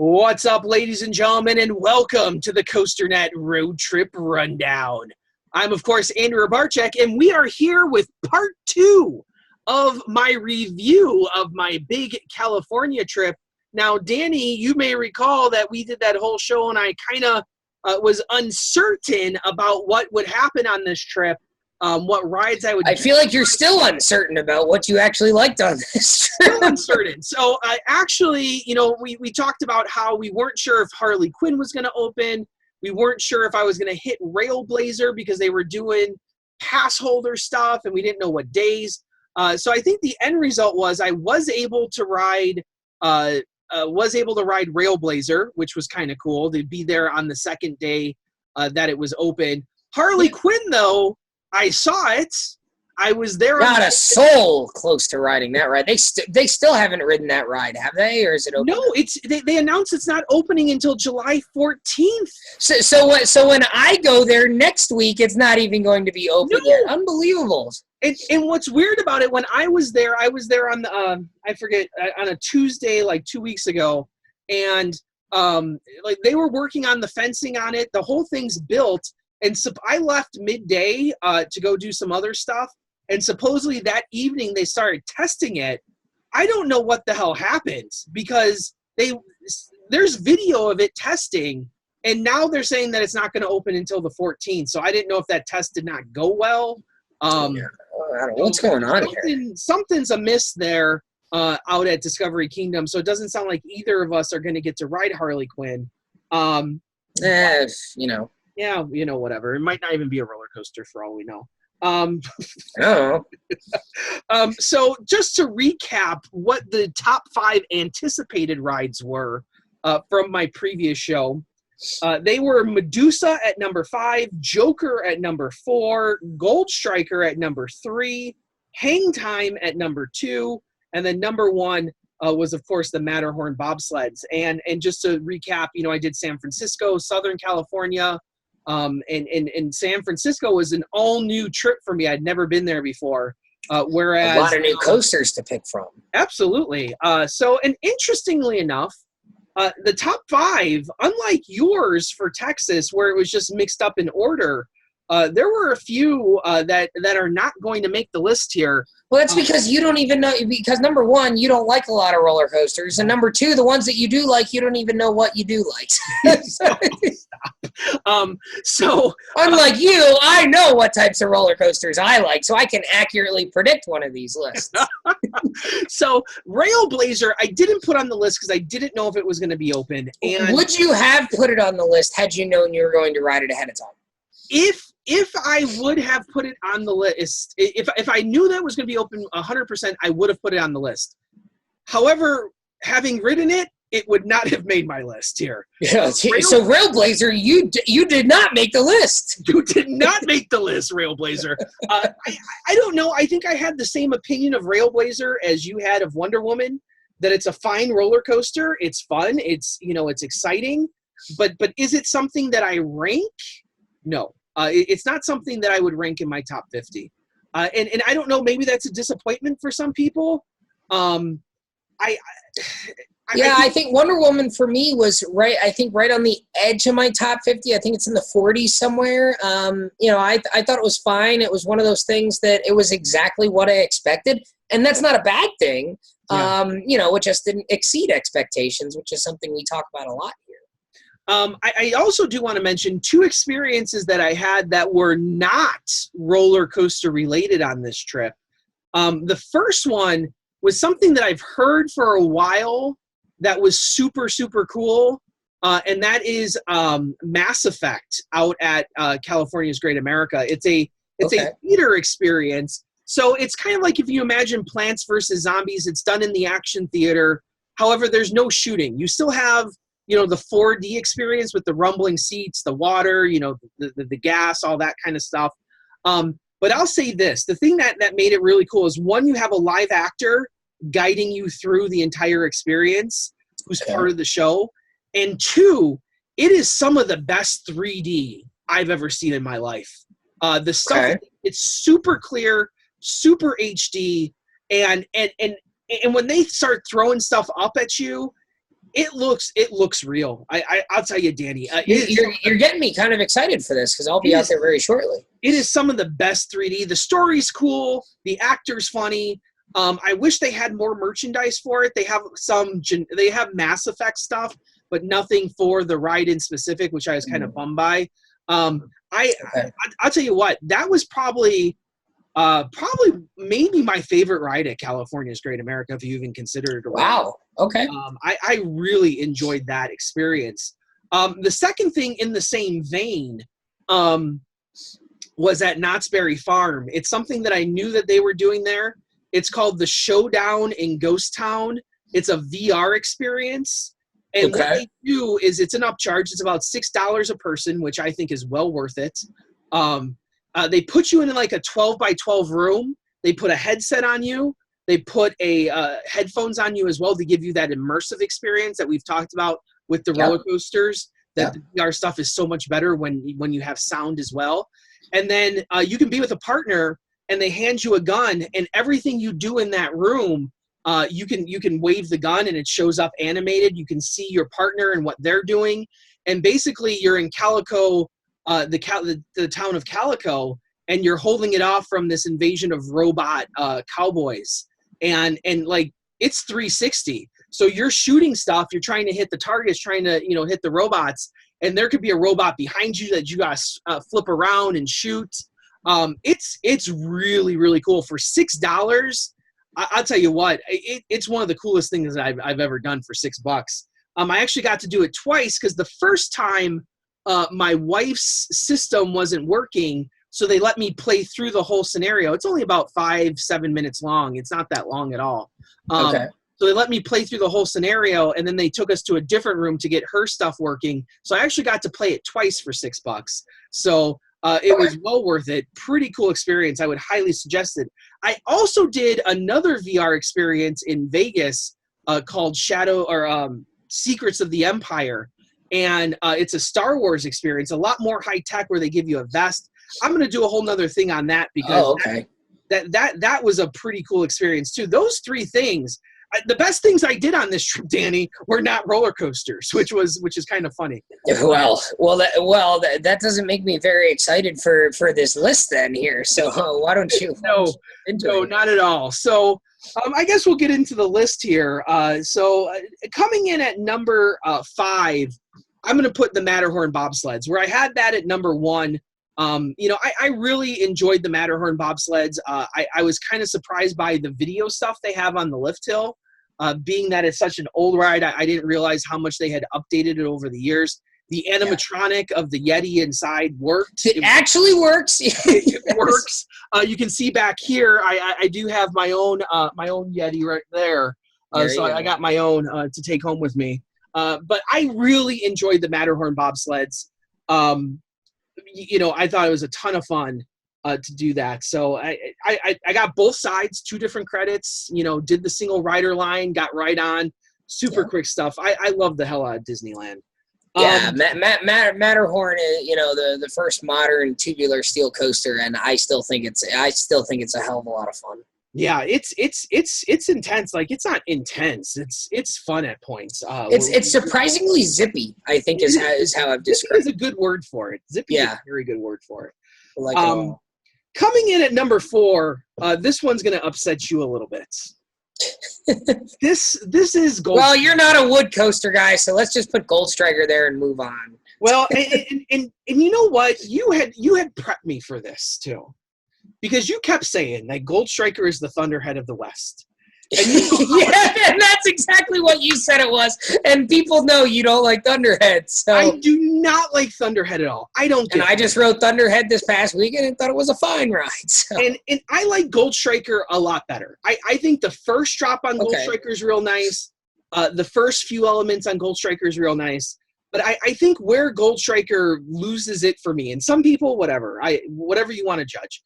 What's up, ladies and gentlemen, and welcome to the COASTER-net Road Trip Rundown. I'm, of course, Andrew Barczyk, and we are here with part 2 of my review of my big California trip. Now, Danny, you may recall that we did that whole show, and I kind of was uncertain about what would happen on this trip, what rides I would I feel like you're still uncertain about what you actually liked on this trip. Still uncertain. So, actually, we talked about how we weren't sure if Harley Quinn was going to open. We weren't sure if I was going to hit Railblazer because they were doing pass holder stuff, and we didn't know what days. So I think the end result was I was able to ride Railblazer, which was kind of cool to be there on the second day that it was open. Harley Quinn, though, I saw it. I was there. Not a soul close to riding that ride. They still haven't ridden that ride, have they? Or is it open? No, they announced it's not opening until July 14th. So when I go there next week, it's not even going to be open yet. Unbelievable. And what's weird about it, when I was there on the on a Tuesday like 2 weeks ago, and like they were working on the fencing on it. The whole thing's built, and so I left midday to go do some other stuff. And supposedly that evening they started testing it. I don't know what the hell happened because there's video of it testing, and now they're saying that it's not going to open until the 14th. So I didn't know if that test did not go well. I don't know what's going on here. Something's amiss there out at Discovery Kingdom. So it doesn't sound like either of us are going to get to ride Harley Quinn. Yeah, whatever. It might not even be a roller coaster for all we know. So just to recap what the top 5 anticipated rides were from my previous show, they were Medusa at number 5, Joker at number 4, Gold Striker at number 3, Hang Time at number 2, and then number 1 was, of course, the Matterhorn bobsleds. And just to recap, I did San Francisco, Southern California, and San Francisco was an all-new trip for me. I'd never been there before. Whereas a lot of new coasters to pick from. Absolutely. And interestingly enough, the top 5, unlike yours for Texas, where it was just mixed up in order, there were a few that are not going to make the list here. Well, that's because you don't even know, because number 1, you don't like a lot of roller coasters, and number 2, the ones that you do like, you don't even know what you do like. Stop. Unlike you, I know what types of roller coasters I like, so I can accurately predict one of these lists. So Railblazer, I didn't put on the list because I didn't know if it was going to be open. And would you have put it on the list had you known you were going to ride it ahead of time? If I would have put it on the list, if I knew that was going to be open 100%, I would have put it on the list. However, having ridden it, it would not have made my list here. Yeah. So Railblazer, you did not make the list. You did not make the list, Railblazer. I don't know. I think I had the same opinion of Railblazer as you had of Wonder Woman, that it's a fine roller coaster. It's fun. It's exciting. But is it something that I rank? No. It's not something that I would rank in my top 50. And I don't know, maybe that's a disappointment for some people. I think Wonder Woman for me was right on the edge of my top 50. I think it's in the 40s somewhere. I thought it was fine. It was one of those things that it was exactly what I expected. And that's not a bad thing. Yeah. It just didn't exceed expectations, which is something we talk about a lot here. I also do want to mention 2 experiences that I had that were not roller coaster related on this trip. The first one was something that I've heard for a while that was super, super cool, and that is Mass Effect out at California's Great America. It's a theater experience. So it's kind of like if you imagine Plants vs. Zombies, it's done in the action theater. However, there's no shooting. You still have the 4D experience with the rumbling seats, the water, the gas, all that kind of stuff. But I'll say this, the thing that made it really cool is, 1, you have a live actor guiding you through the entire experience who's part of the show. And 2, it is some of the best 3D I've ever seen in my life. The stuff, it's super clear, super HD. And when they start throwing stuff up at you, it looks real. I'll tell you, Danny. You're getting me kind of excited for this because I'll be out there very shortly. It is some of the best 3D. The story's cool. The actor's funny. I wish they had more merchandise for it. They have Mass Effect stuff, but nothing for the ride in specific, which I was kind of bummed by. I'll tell you what, that was probably maybe my favorite ride at California's Great America, if you even consider it a ride. Wow. Okay. I really enjoyed that experience. The second thing in the same vein was at Knott's Berry Farm. It's something that I knew that they were doing there. It's called the Showdown in Ghost Town. It's a VR experience. And what they do is it's an upcharge. It's about $6 a person, which I think is well worth it. They put you in like a 12 by 12 room. They put a headset on you. They put headphones on you as well to give you that immersive experience that we've talked about with the roller coasters. That the VR stuff is so much better when you have sound as well. And then you can be with a partner, and they hand you a gun, and everything you do in that room, you can wave the gun, and it shows up animated. You can see your partner and what they're doing, and basically you're in Calico, the town of Calico, and you're holding it off from this invasion of robot cowboys, and like it's 360. So you're shooting stuff, you're trying to hit the targets, trying to hit the robots, and there could be a robot behind you that you got to flip around and shoot. It's really, really cool. For $6, I'll tell you what, it's one of the coolest things that I've ever done for $6. I actually got to do it twice because the first time my wife's system wasn't working, so they let me play through the whole scenario. It's only about 5-7 minutes long. It's not that long at all. So they let me play through the whole scenario, and then they took us to a different room to get her stuff working. So I actually got to play it twice for $6. So it was well worth it. Pretty cool experience. I would highly suggest it. I also did another VR experience in Vegas called Secrets of the Empire. And it's a Star Wars experience, a lot more high tech, where they give you a vest. I'm going to do a whole nother thing on that because that was a pretty cool experience too. Those three things. The best things I did on this trip, Danny, were not roller coasters, which is kind of funny. That doesn't make me very excited for this list then here. So why don't you? No, not at all. So I guess we'll get into the list here. Coming in at number 5, I'm going to put the Matterhorn bobsleds, where I had that at number 1. I really enjoyed the Matterhorn bobsleds. I was kind of surprised by the video stuff they have on the lift hill. Being that it's such an old ride, I didn't realize how much they had updated it over the years. The animatronic of the Yeti inside worked. It actually works. It works. You can see back here, I do have my own Yeti right there. I got my own to take home with me. But I really enjoyed the Matterhorn bobsleds. I thought it was a ton of fun to do that. So I got both sides, 2 different credits, did the single rider line, got right on, super quick stuff. I love the hell out of Disneyland. Matterhorn is, the first modern tubular steel coaster, and I still think it's a hell of a lot of fun. Yeah, it's intense. Like, it's not intense. It's fun at points. It's surprisingly zippy, I think is how I've described it. It's a good word for it. Zippy is a very good word for it. Coming in at number 4, this one's going to upset you a little bit. This is Gold. Well, you're not a wood coaster guy, so let's just put Gold Striker there and move on. Well, and you know what? You had prepped me for this too, because you kept saying that Gold Striker is the Thunderhead of the West. And and that's exactly what you said it was. And people know you don't like Thunderhead. So I do not like Thunderhead at all. I don't. I just rode Thunderhead this past weekend and thought it was a fine ride. So. And I like Gold Striker a lot better. I think the first drop on Gold Striker is real nice. The first few elements on Gold Striker is real nice. But I think where Gold Striker loses it for me, and some people, whatever you want to judge,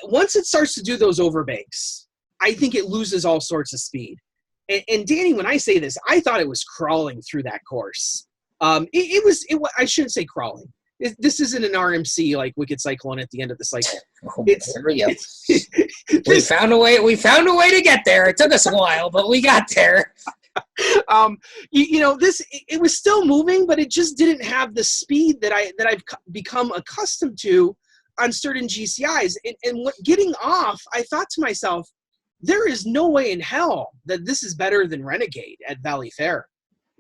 once it starts to do those overbanks, I think it loses all sorts of speed. And Danny, when I say this, I thought it was crawling through that course. I shouldn't say crawling. This isn't an RMC like Wicked Cyclone at the end of the cycle. We found a way to get there. It took us a while, but we got there. It was still moving, but it just didn't have the speed that I've become accustomed to on certain GCIs. And getting off, I thought to myself, there is no way in hell that this is better than Renegade at Valley Fair.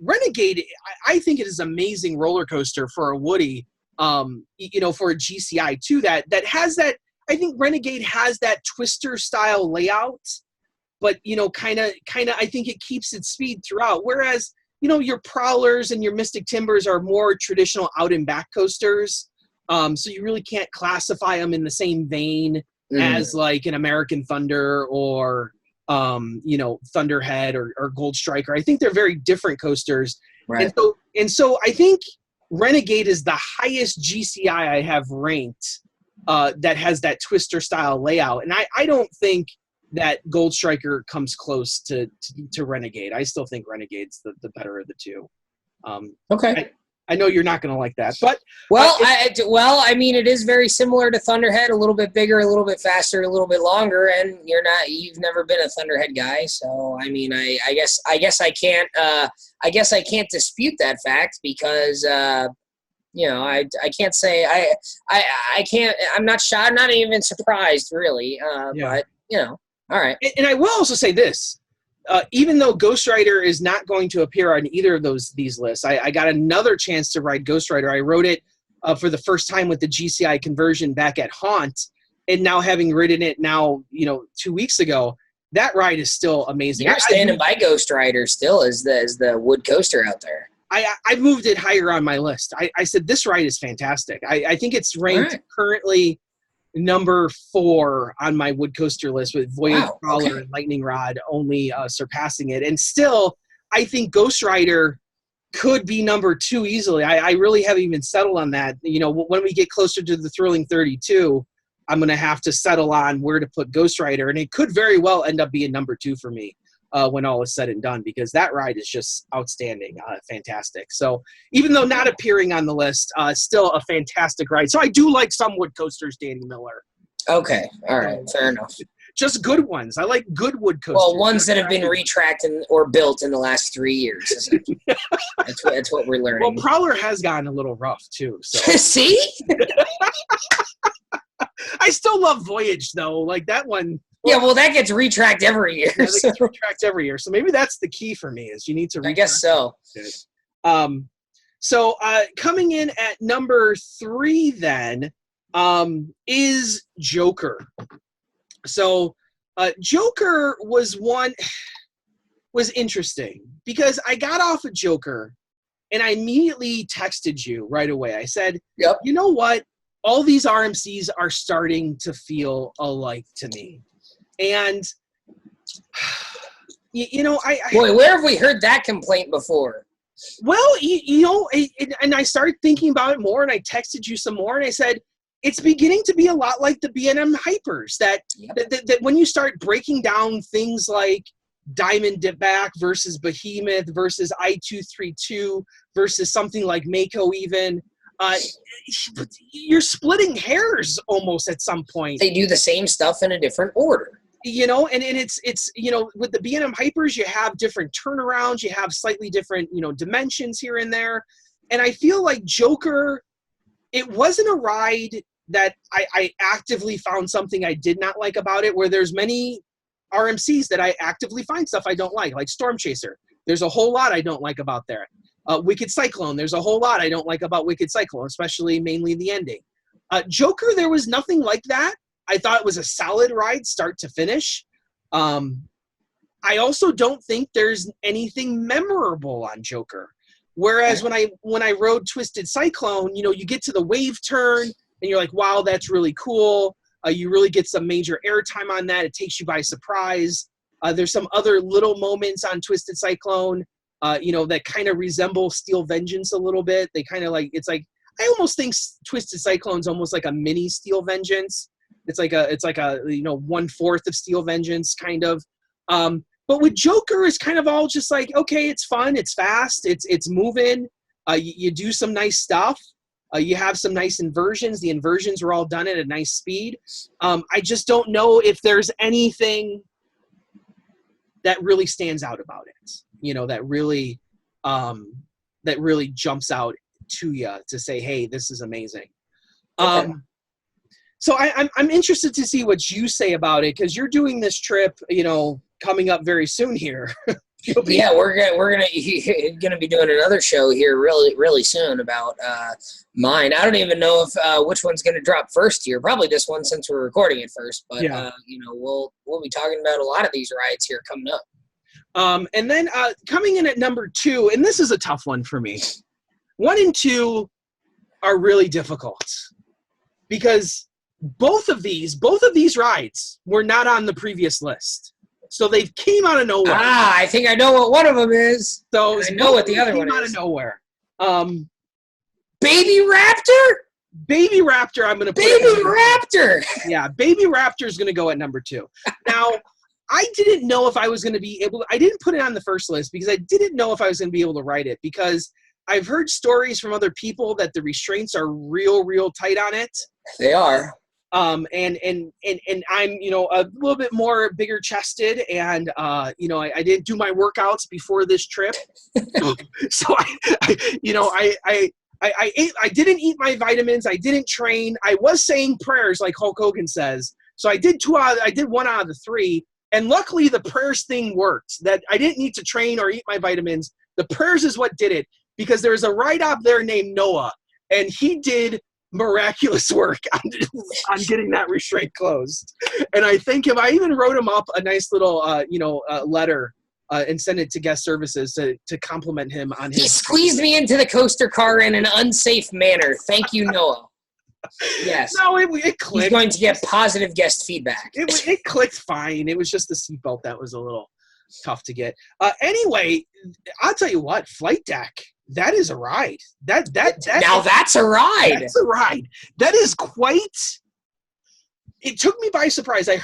Renegade, I think it is an amazing roller coaster for a Woody, for a GCI too, that has that. I think Renegade has that twister style layout, but kind of I think it keeps its speed throughout. Whereas your Prowlers and your Mystic Timbers are more traditional out and back coasters, so you really can't classify them in the same vein as like an American Thunder or Thunderhead or Gold Striker. I think they're very different coasters, right? And so I think Renegade is the highest GCI I have ranked that has that twister style layout, and I don't think that Gold Striker comes close to Renegade. I still think Renegade's the better of the two. Okay. I know you're not going to like that, but I mean, it is very similar to Thunderhead, a little bit bigger, a little bit faster, a little bit longer, and you've never been a Thunderhead guy, so I mean, I guess I can't dispute that fact because I can't say I can't. I'm not even surprised really, but all right. And I will also say this. Even though Ghost Rider is not going to appear on either of these lists, I got another chance to ride Ghost Rider. I rode it for the first time with the GCI conversion back at Haunt, and now having ridden it 2 weeks ago, that ride is still amazing. You're standing by Ghost Rider still as the wood coaster out there. I moved it higher on my list. I said this ride is fantastic. I think it's ranked currently number 4 on my wood coaster list, with Voyage Crawler and Lightning Rod only surpassing it. And still, I think Ghost Rider could be number 2 easily. I really haven't even settled on that. When we get closer to the Thrilling 32, I'm going to have to settle on where to put Ghost Rider, and it could very well end up being number 2 for me when all is said and done, because that ride is just outstanding, fantastic. So even though not appearing on the list, still a fantastic ride. So I do like some wood coasters, Danny Miller. Okay, all right, fair enough. Just good ones. I like good wood coasters. Well, ones that have been retracted or built in the last 3 years. That's what we're learning. Well, Prowler has gotten a little rough too. So. See? I still love Voyage though. Like that one. Yeah, well, that gets retracted every year. Yeah, gets retracted every year. So maybe that's the key for me, is you need to retract. I guess so. So coming in at number 3 then is Joker. So Joker was interesting because I got off of Joker and I immediately texted you right away. I said, yep. You know what? All these RMCs are starting to feel alike to me. And, Boy, where have we heard that complaint before? Well, and I started thinking about it more, and I texted you some more, and I said, it's beginning to be a lot like the B&M Hypers, that when you start breaking down things like Diamond Dipback versus Behemoth versus I-232 versus something like Mako even, you're splitting hairs almost at some point. They do the same stuff in a different order. And it's with the B&M Hypers, you have different turnarounds, you have slightly different, dimensions here and there. And I feel like Joker, it wasn't a ride that I actively found something I did not like about it, where there's many RMCs that I actively find stuff I don't like Storm Chaser. There's a whole lot I don't like about there. Wicked Cyclone, there's a whole lot I don't like about Wicked Cyclone, especially mainly the ending. Joker, there was nothing like that. I thought it was a solid ride, start to finish. I also don't think there's anything memorable on Joker. Whereas when I rode Twisted Cyclone, you get to the wave turn and you're like, wow, that's really cool. You really get some major airtime on that. It takes you by surprise. There's some other little moments on Twisted Cyclone, that kind of resemble Steel Vengeance a little bit. They kind of I almost think Twisted Cyclone's almost like a mini Steel Vengeance. It's like a 1/4 of Steel Vengeance kind of. But with Joker, it's kind of all just like, okay, it's fun, it's fast, it's moving. You do some nice stuff. You have some nice inversions. The inversions were all done at a nice speed. I just don't know if there's anything that really stands out about it. that really jumps out to you to say, hey, this is amazing. Okay. So I'm interested to see what you say about it, because you're doing this trip, coming up very soon here. Yeah, we're gonna be doing another show here really soon about mine. I don't even know if which one's gonna drop first here. Probably this one, since we're recording it first. But Yeah. we'll be talking about a lot of these rides here coming up. And then coming in at number 2, and this is a tough one for me. 1 and 2 are really difficult, because both of these rides were not on the previous list. So they came out of nowhere. I think I know what one of them is. So I know what the other one is. Came out of nowhere. Baby Raptor? Baby Raptor, I'm going to put Baby Raptor! Yeah, Baby Raptor is going to go at number 2. Now, I didn't know if I was going to be able to, I didn't put it on the first list because I didn't know if I was going to be able to ride it, because I've heard stories from other people that the restraints are real tight on it. They are. And I'm, a little bit more bigger chested, and, I didn't do my workouts before this trip. So I didn't eat my vitamins. I didn't train. I was saying prayers like Hulk Hogan says. So I did 1 out of the 3. And luckily the prayers thing worked, that I didn't need to train or eat my vitamins. The prayers is what did it, because there's a ride out there named Noah, and he did miraculous work on getting that restraint closed. And I thank him. I even wrote him up a nice little, letter and sent it to guest services to compliment him on his. He squeezed me into the coaster car in an unsafe manner. Thank you, Noah. Yes. No, it clicked. He's going to get positive guest feedback. It clicked fine. It was just the seatbelt that was a little tough to get. Anyway, I'll tell you what, Flight Deck. That is a ride. That's a ride. That's a ride. That is quite. It took me by surprise. I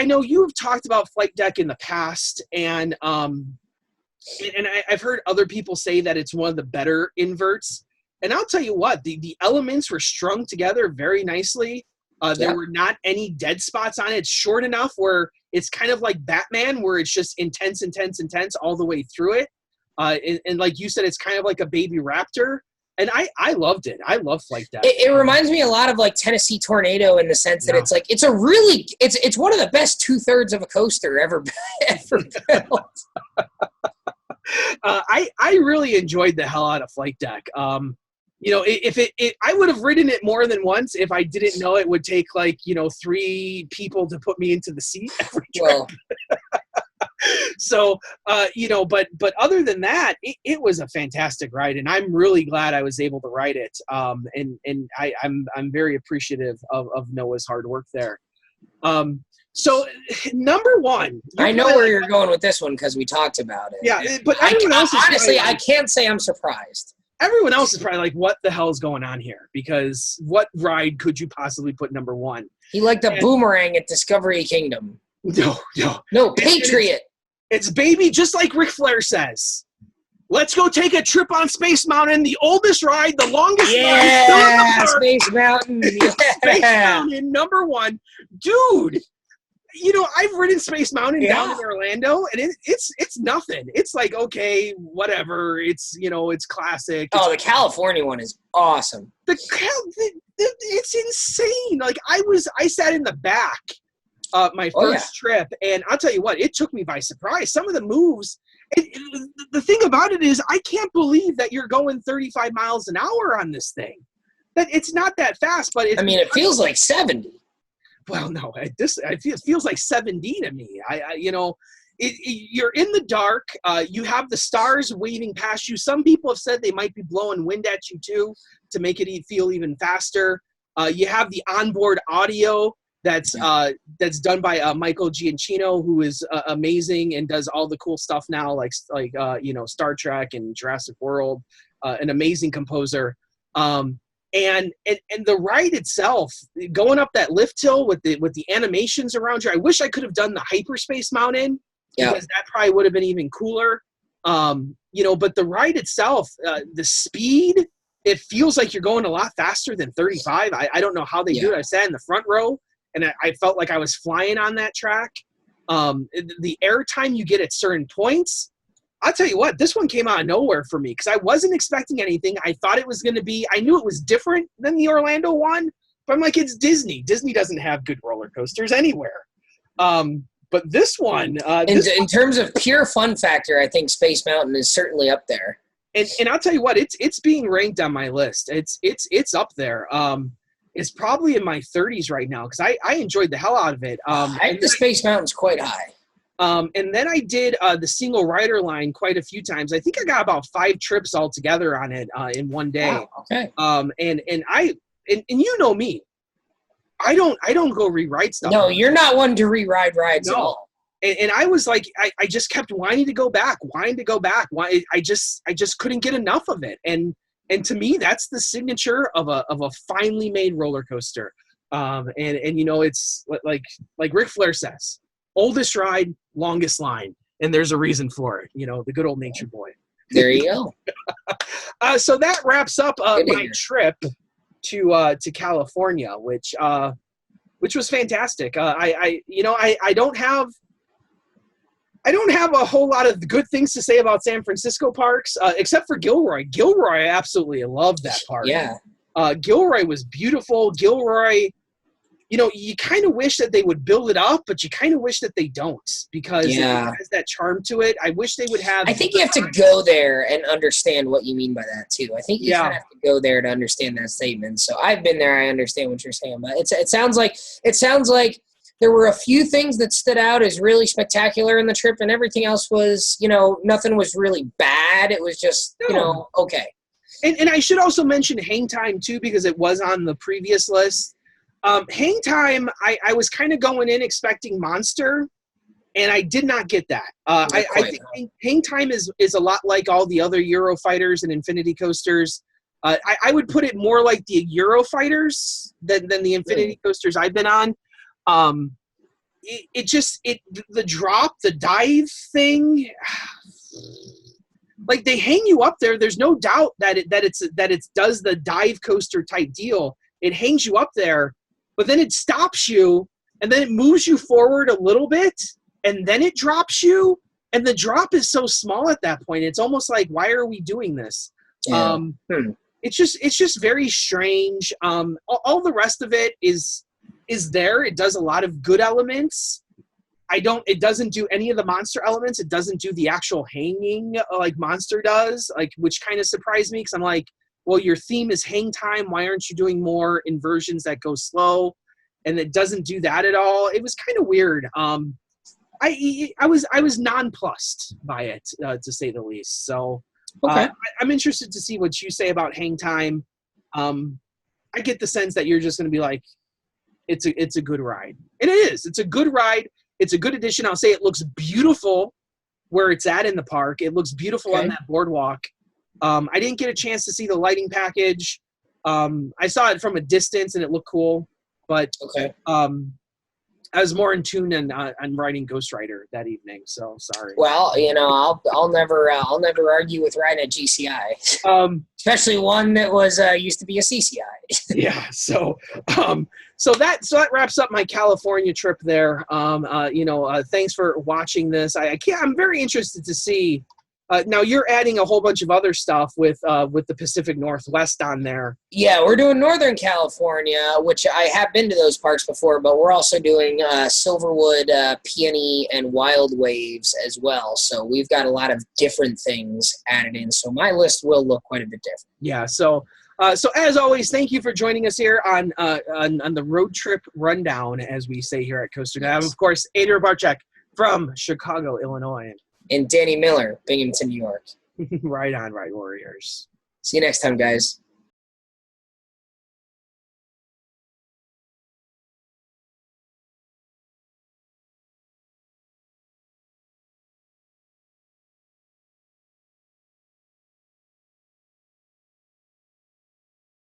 know you have talked about Flight Deck in the past, and I've heard other people say that it's one of the better inverts. And I'll tell you what, the elements were strung together very nicely. There were not any dead spots on it. It's short enough where it's kind of like Batman, where it's just intense all the way through it. And like you said, it's kind of like a Baby Raptor. And I loved it. I love Flight Deck. It reminds me a lot of like Tennessee Tornado, in the sense that it's like, it's one of the best 2/3 of a coaster ever built. I really enjoyed the hell out of Flight Deck. If I would have ridden it more than once if I didn't know it would take 3 people to put me into the seat every trip. Well, so but other than that, it was a fantastic ride, and I'm really glad I was able to ride it. And I'm very appreciative of Noah's hard work there. So number 1, I know where you're going with this one because we talked about it. Yeah, but everyone else is honestly, I can't say I'm surprised. Everyone else is probably like, what the hell is going on here? Because what ride could you possibly put number 1? He liked a boomerang at Discovery Kingdom. No, Patriot. It's baby, just like Ric Flair says. Let's go take a trip on Space Mountain, the oldest ride, the longest ride. Yeah, Space Mountain. Yeah. Space Mountain, number 1. Dude, I've ridden Space Mountain down in Orlando, and it's nothing. It's like, okay, whatever. It's, it's classic. The California one is awesome. It's insane. Like, I sat in the back my first trip, and I'll tell you what, it took me by surprise. Some of the moves, the thing about it is, I can't believe that you're going 35 miles an hour on this thing. That it's not that fast, but it feels like 70. Well, no, it feels like 70 to me. You're in the dark. You have the stars waving past you. Some people have said they might be blowing wind at you too, to make it feel even faster. You have the onboard audio that's done by Michael Giacchino, who is amazing and does all the cool stuff now, like Star Trek and Jurassic World. An amazing composer. And the ride itself, going up that lift hill with the animations around you. I wish I could have done the Hyperspace Mountain, because that probably would have been even cooler. But the ride itself, the speed, it feels like you're going a lot faster than 35. I don't know how they do it. I sat in the front row, and I felt like I was flying on that track. The airtime you get at certain points, I'll tell you what, this one came out of nowhere for me because I wasn't expecting anything. I thought it was going to be, I knew it was different than the Orlando one, but I'm like, it's Disney. Disney doesn't have good roller coasters anywhere. But this one, in terms of pure fun factor, I think Space Mountain is certainly up there. And I'll tell you what, it's being ranked on my list. It's up there. It's probably in my 30s right now because I enjoyed the hell out of it. I think the Space Mountain's quite high. And then I did the single rider line quite a few times. I think I got about 5 trips altogether on it in one day. Wow, okay. And you know me, I don't go rewrite stuff. No, you're not one to rewrite rides at all. And I was like, I just kept wanting to go back. Why I just couldn't get enough of it. And to me, that's the signature of a finely made roller coaster. And you know, it's like Ric Flair says, oldest ride, longest line, and there's a reason for it. You know, the good old Nature Boy. There you go. So that wraps up my trip to California, which was fantastic. I don't have a whole lot of good things to say about San Francisco parks, except for Gilroy. Gilroy, I absolutely loved that park. Yeah. Gilroy was beautiful. Gilroy, you know, you kind of wish that they would build it up, but you kind of wish that they don't because it has that charm to it. I wish they would have. I think you have to go there and understand what you mean by that too. I think you kind of have to go there to understand that statement. So I've been there. I understand what you're saying, but it sounds like there were a few things that stood out as really spectacular in the trip, and everything else was, you know, nothing was really bad. It was just, you know, okay. And I should also mention Hang Time too, because it was on the previous list. Hang Time, I was kind of going in expecting Monster, and I did not get that. I think Hang Time is a lot like all the other Eurofighters and Infinity Coasters. I would put it more like the Eurofighters than the Infinity Coasters I've been on. The drop, the dive thing, like they hang you up there. There's no doubt that it does the dive coaster type deal. It hangs you up there, but then it stops you, and then it moves you forward a little bit, and then it drops you, and the drop is so small at that point. It's almost like, why are we doing this? Yeah. It's just very strange. All the rest of it is there. It does a lot of good elements. It doesn't do any of the Monster elements. It doesn't do the actual hanging like Monster does, which kind of surprised me because I'm like, well, your theme is Hang Time. Why aren't you doing more inversions that go slow? And it doesn't do that at all. It was kind of weird. I was nonplussed by it, to say the least. So okay. I'm interested to see what you say about Hang Time. I get the sense that you're just going to be like, it's a good ride. And it is. It's a good ride. It's a good addition. I'll say it looks beautiful where it's at in the park. It looks beautiful on that boardwalk. I didn't get a chance to see the lighting package. I saw it from a distance and it looked cool, but I was more in tune on riding Ghost Rider that evening. So sorry. Well, you know, I'll never argue with riding a GCI, especially one that was used to be a CCI. Yeah. So that wraps up my California trip there. Thanks for watching this. I'm very interested to see. Now you're adding a whole bunch of other stuff with the Pacific Northwest on there. Yeah, we're doing Northern California, which I have been to those parks before, but we're also doing Silverwood, Peony, and Wild Waves as well. So we've got a lot of different things added in. So my list will look quite a bit different. Yeah. So as always, thank you for joining us here on the road trip rundown, as we say here at Coaster.net. Of course, Adrian Barczyk from Chicago, Illinois. And Danny Miller, Binghamton, New York. Right on, right, Warriors. See you next time, guys.